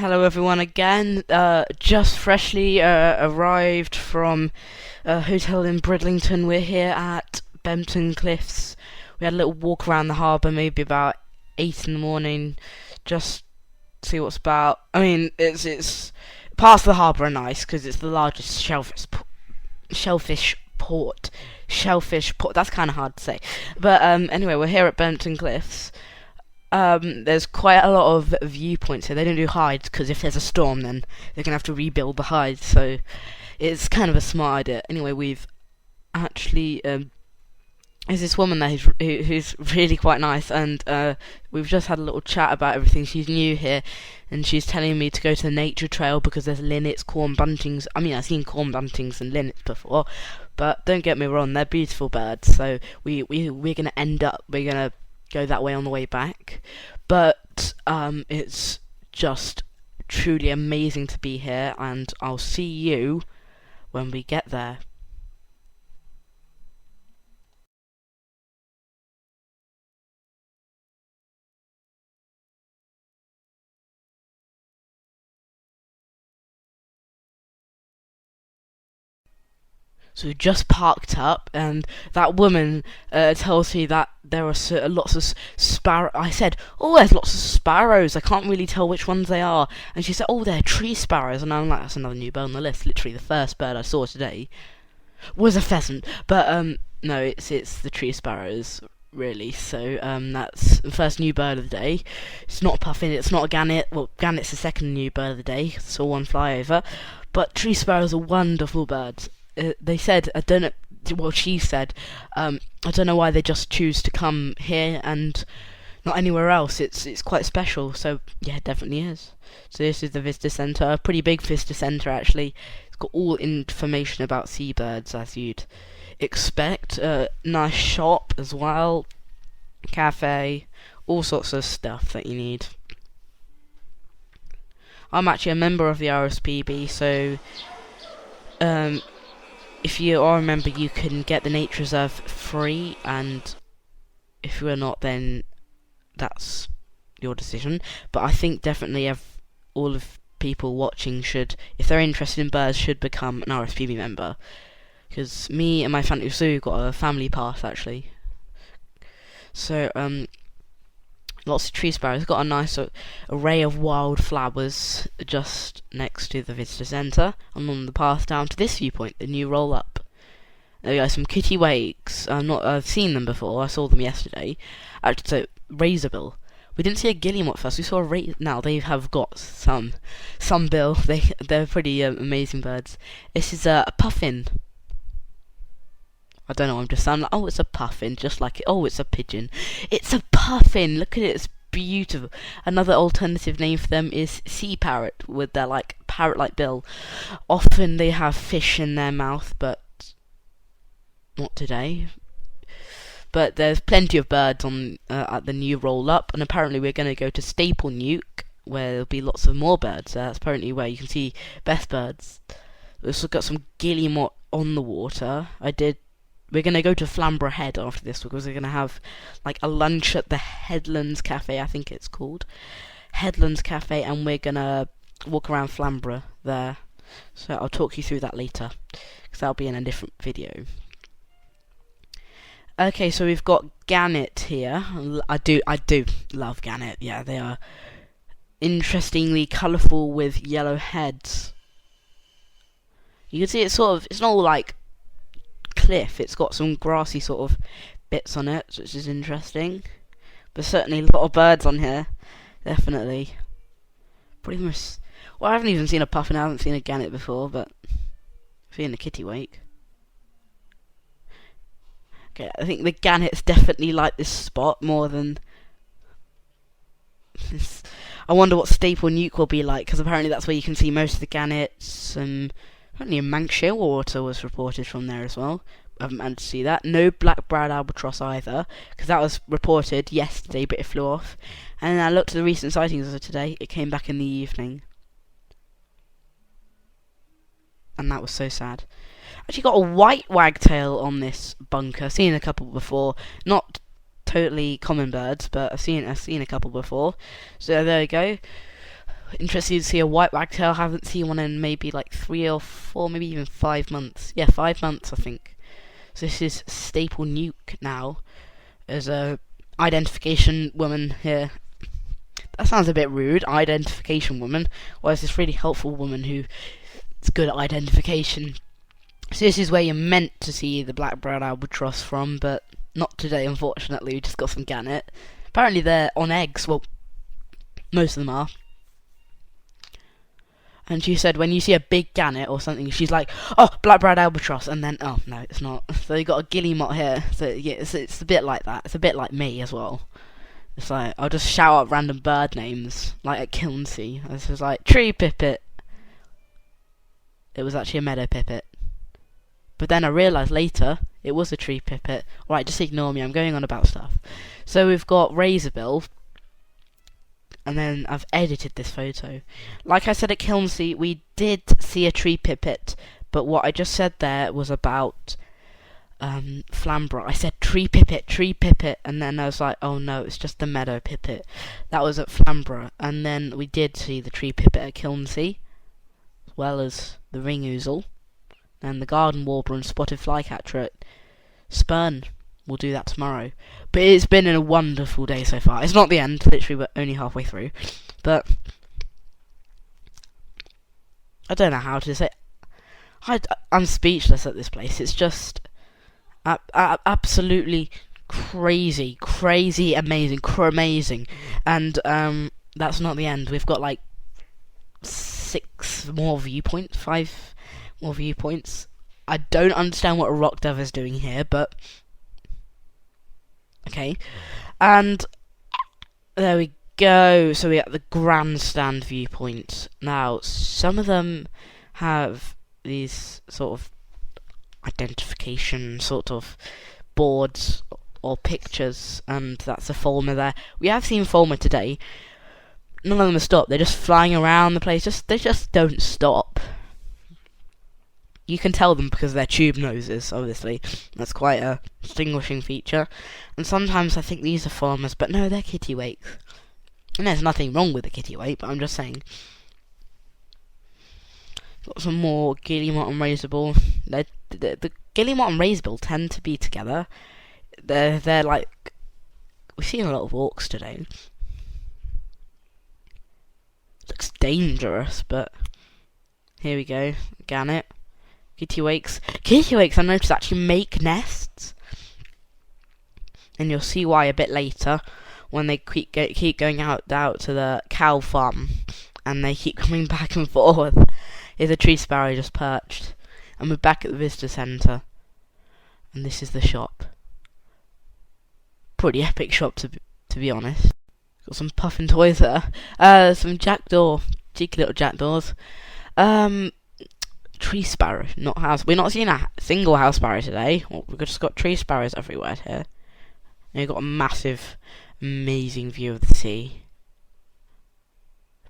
Hello everyone again. Just freshly arrived from a hotel in Bridlington. We're here at Bempton Cliffs. We had a little walk around the harbour, maybe about 8 in the morning, just see what's about. I mean, it's parts of the harbour are nice because it's the largest shellfish port. That's kind of hard to say, but anyway, we're here at Bempton Cliffs. There's quite a lot of viewpoints here. They don't do hides because if there's a storm, then they're gonna have to rebuild the hides. So it's kind of a smart idea. Anyway, we've actually there's this woman there who's really quite nice, and we've just had a little chat about everything. She's new here, and she's telling me to go to the nature trail because there's linnets, corn buntings. I mean, I've seen corn buntings and linnets before, but don't get me wrong, they're beautiful birds. So we're gonna go that way on the way back, but it's just truly amazing to be here, and I'll see you when we get there. So we just parked up, and that woman tells me that there are lots of sparrows. I said, "Oh, there's lots of sparrows. I can't really tell which ones they are." And she said, "Oh, they're tree sparrows." And I'm like, "That's another new bird on the list." Literally, the first bird I saw today was a pheasant, but no, it's the tree sparrows. Really, so that's the first new bird of the day. It's not a puffin, it's not a gannet. Well, gannet's the second new bird of the day. Saw one fly over, but tree sparrows are wonderful birds. They said, I don't know, well, she said, I don't know why they just choose to come here and not anywhere else. It's quite special, so yeah, it definitely is. So this is the visitor centre, a pretty big visitor centre actually. It's got all information about seabirds as you'd expect. Nice shop as well, cafe, all sorts of stuff that you need. I'm actually a member of the RSPB, so if you are a member, you can get the nature reserve free, and if you are not, then that's your decision. But I think definitely all of people watching should, if they're interested in birds, should become an RSPB member. Because me and my family, so got a family pass actually. So lots of tree sparrows. Got a nice array of wildflowers just next to the visitor centre. I'm on the path down to this viewpoint, the new roll up. There we go, some kittiwakes. I've seen them before. I saw them yesterday. Actually, so razorbill. We didn't see a guillemot first. We saw a now they have got some bill. They're pretty amazing birds. This is a puffin. I don't know, I'm just sounding like, oh, it's a puffin, just like it. Oh, it's a pigeon. It's a puffin. Look at it, it's beautiful. Another alternative name for them is sea parrot, with their parrot-like bill. Often they have fish in their mouth, but not today. But there's plenty of birds on at the new roll-up, and apparently we're going to go to Staple Newk, where there'll be lots of more birds. That's apparently where you can see best birds. We've also got some guillemot on the water. We're going to go to Flamborough Head after this because we're going to have a lunch at the Headlands Cafe, I think it's called. Headlands Cafe, and we're going to walk around Flamborough there. So I'll talk you through that later because that'll be in a different video. Okay, so we've got Gannet here. I do love Gannet. Yeah, they are interestingly colourful with yellow heads. You can see it's not all cliff. It's got some grassy sort of bits on it, which is interesting. But certainly a lot of birds on here, definitely. Pretty much. Well, I haven't even seen a puffin. I haven't seen a gannet before, but I've seen a kittiwake. Okay, I think the gannets definitely like this spot more than this. I wonder what Staple Newk will be like, because apparently that's where you can see most of the gannets. Apparently a Manx shearwater was reported from there as well. I haven't managed to see that. No black-browed albatross either, because that was reported yesterday, but it flew off. And then I looked at the recent sightings of today. It came back in the evening, and that was so sad. Actually got a white wagtail on this bunker. Seen a couple before. Not totally common birds, but I've seen a couple before. So there we go. Interested to see a white wagtail. Haven't seen one in maybe like 3 or 4, maybe even 5 months. Yeah, 5 months I think. So this is Staple Newk now. There's a identification woman here. That sounds a bit rude, identification woman. Well, it's this really helpful woman who is good at identification. So this is where you're meant to see the black-browed albatross from, but not today, unfortunately. We just got some gannet. Apparently they're on eggs. Well, most of them are. And she said when you see a big gannet or something, she's like, oh, black-browed albatross, and then, oh, no, it's not. So you got a guillemot here. So yeah, it's a bit like that. It's a bit like me as well. It's like, I'll just shout out random bird names, like at Kilnsea. This was like, tree pipit. It was actually a meadow pipit. But then I realised later, it was a tree pipit. Alright, just ignore me, I'm going on about stuff. So we've got Razorbill. And then I've edited this photo. Like I said at Kilnsea, we did see a tree pipit. But what I just said there was about Flamborough. I said tree pipit, and then I was like, oh no, it's just the meadow pipit. That was at Flamborough, and then we did see the tree pipit at Kilnsea, as well as the ring ouzel, and the garden warbler and spotted flycatcher at Spurn. We'll do that tomorrow. But it's been a wonderful day so far. It's not the end, literally we're only halfway through, but I don't know how to say. I'm speechless at this place. It's just absolutely crazy, amazing. And that's not the end. We've got like 5 more viewpoints. I don't understand what a rock dove is doing here, but okay. And there we go. So we got the grandstand viewpoint. Now, some of them have these sort of identification sort of boards or pictures, and that's a Fulmar there. We have seen Fulmar today. None of them have stopped. They're just flying around the place. They just don't stop. You can tell them because they're tube noses, obviously. That's quite a distinguishing feature. And sometimes I think these are Fulmars, but no, they're kittiwakes. And there's nothing wrong with the kittiwake, but I'm just saying. Got some more Guillemot and Razorbill. The Guillemot and Razorbill tend to be together. They're like, we've seen a lot of orcs today. Looks dangerous, but here we go. Gannet. Kittiwakes. Kittiwakes, I noticed, actually make nests. And you'll see why a bit later, when they keep going out to the cow farm, and they keep coming back and forth. Here's a tree sparrow just perched. And we're back at the visitor centre. And this is the shop. Pretty epic shop, to be honest. Got some puffin toys there. Some jackdaw. Cheeky little jackdaws. Tree sparrow, not house. We're not seeing a single house sparrow today. We've just got tree sparrows everywhere here. And you've got a massive, amazing view of the sea.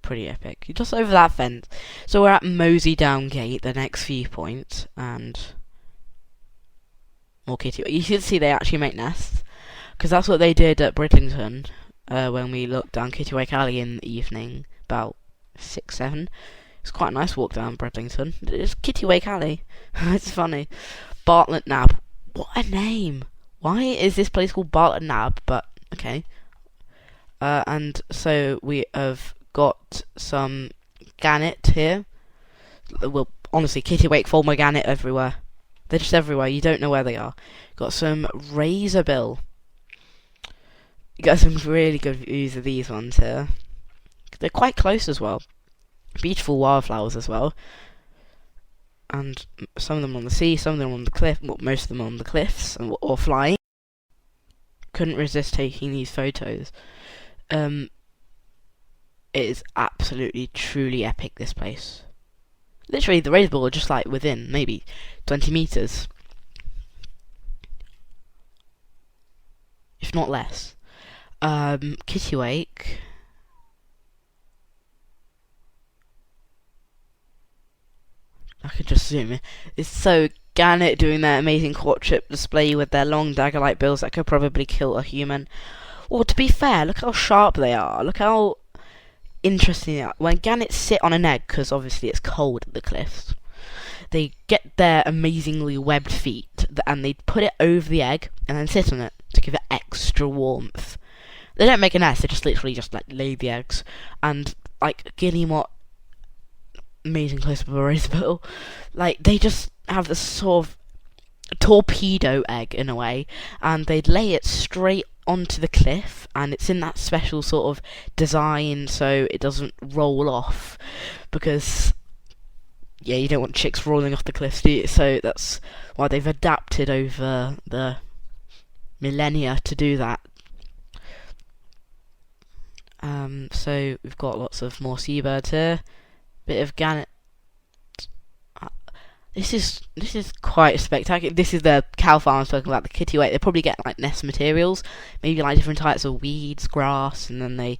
Pretty epic. Just over that fence. So we're at Mosey Downgate, the next viewpoint, and more kitty. You can see they actually make nests, because that's what they did at Bridlington when we looked down Kittiwake Alley in the evening, about 6, 7. It's quite a nice walk down Bridlington. It's Kittiwake Alley. It's funny. Bartlett Nab. What a name! Why is this place called Bartlett Nab? But okay. And so we have got some gannet here. Well, honestly, Kittiwake, Fulmar, gannet everywhere. They're just everywhere. You don't know where they are. Got some Razorbill. You got some really good views of these ones here. They're quite close as well. Beautiful wildflowers as well. And some of them on the sea, some of them on the cliff. Well, most of them on the cliffs or flying. Couldn't resist taking these photos. It is absolutely, truly epic, this place. Literally, the Razorbill are just like within maybe 20 meters, if not less. Kittiwake. I could just zoom in. It's so Gannet doing their amazing courtship display with their long dagger-like bills that could probably kill a human. Well, to be fair, look how sharp they are. Look how interesting, when gannets sit on an egg, because obviously it's cold at the cliffs, they get their amazingly webbed feet and they put it over the egg and then sit on it to give it extra warmth. They don't make a nest, they just literally just like lay the eggs. And like Guillemot, amazing close up of a razorbill, like they just have this sort of torpedo egg in a way, and they'd lay it straight onto the cliff, and it's in that special sort of design so it doesn't roll off, because yeah, you don't want chicks rolling off the cliffs, do you? So that's why they've adapted over the millennia to do that. So we've got lots of more seabirds here, bit of gannet. This is quite spectacular. This is the cow farm I was talking about, the kittiwake. They probably get like nest materials, maybe like different types of weeds, grass, and then they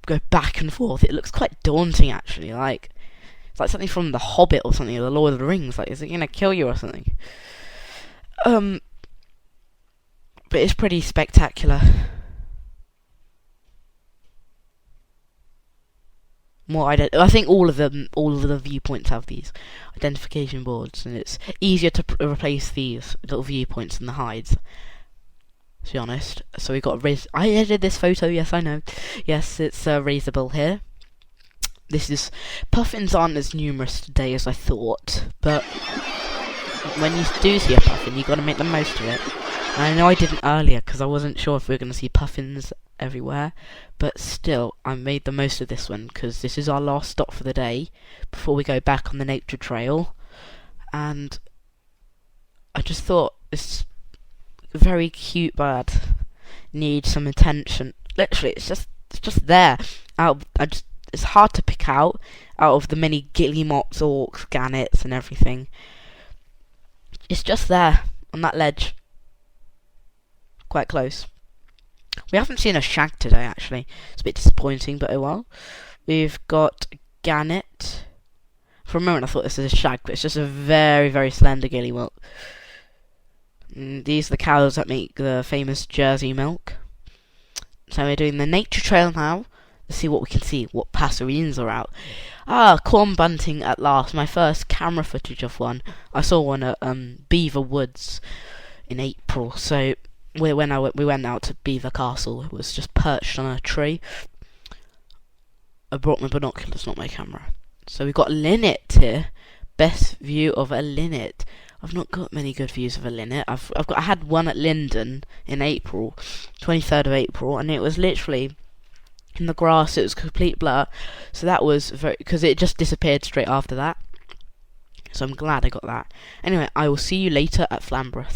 go back and forth. It looks quite daunting actually. Like it's like something from The Hobbit or something, or The Lord of the Rings. Like, is it gonna kill you or something? But it's pretty spectacular. I think all of the viewpoints have these identification boards, and it's easier to replace these little viewpoints than the hides, to be honest. So we got I edited this photo, yes I know. Yes, it's a Razorbill here. Puffins aren't as numerous today as I thought, but when you do see a puffin, you got to make the most of it. And I know I didn't earlier because I wasn't sure if we were going to see puffins everywhere, but still, I made the most of this one because this is our last stop for the day before we go back on the nature trail. And I just thought this very cute bird needs some attention. Literally, it's just there. It's hard to pick out of the many Guillemots, Orcs, Gannets, and everything. It's just there on that ledge, quite close. We haven't seen a shag today, actually. It's a bit disappointing, but oh well. We've got Gannet. For a moment I thought this was a shag, but it's just a very, very slender Guillemot. These are the cows that make the famous Jersey milk. So we're doing the nature trail now. Let's see what we can see, what passerines are out. Corn bunting at last. My first camera footage of one. I saw one at Beaver Woods in April, so we went out to Beaver Castle. It was just perched on a tree. I brought my binoculars, not my camera. So we've got Linnet here. Best view of a linnet. I've not got many good views of a linnet. I had one at Linden in April, 23rd of April, and it was literally in the grass. It was complete blur. So that was because it just disappeared straight after that. So I'm glad I got that. Anyway, I will see you later at Flamborough.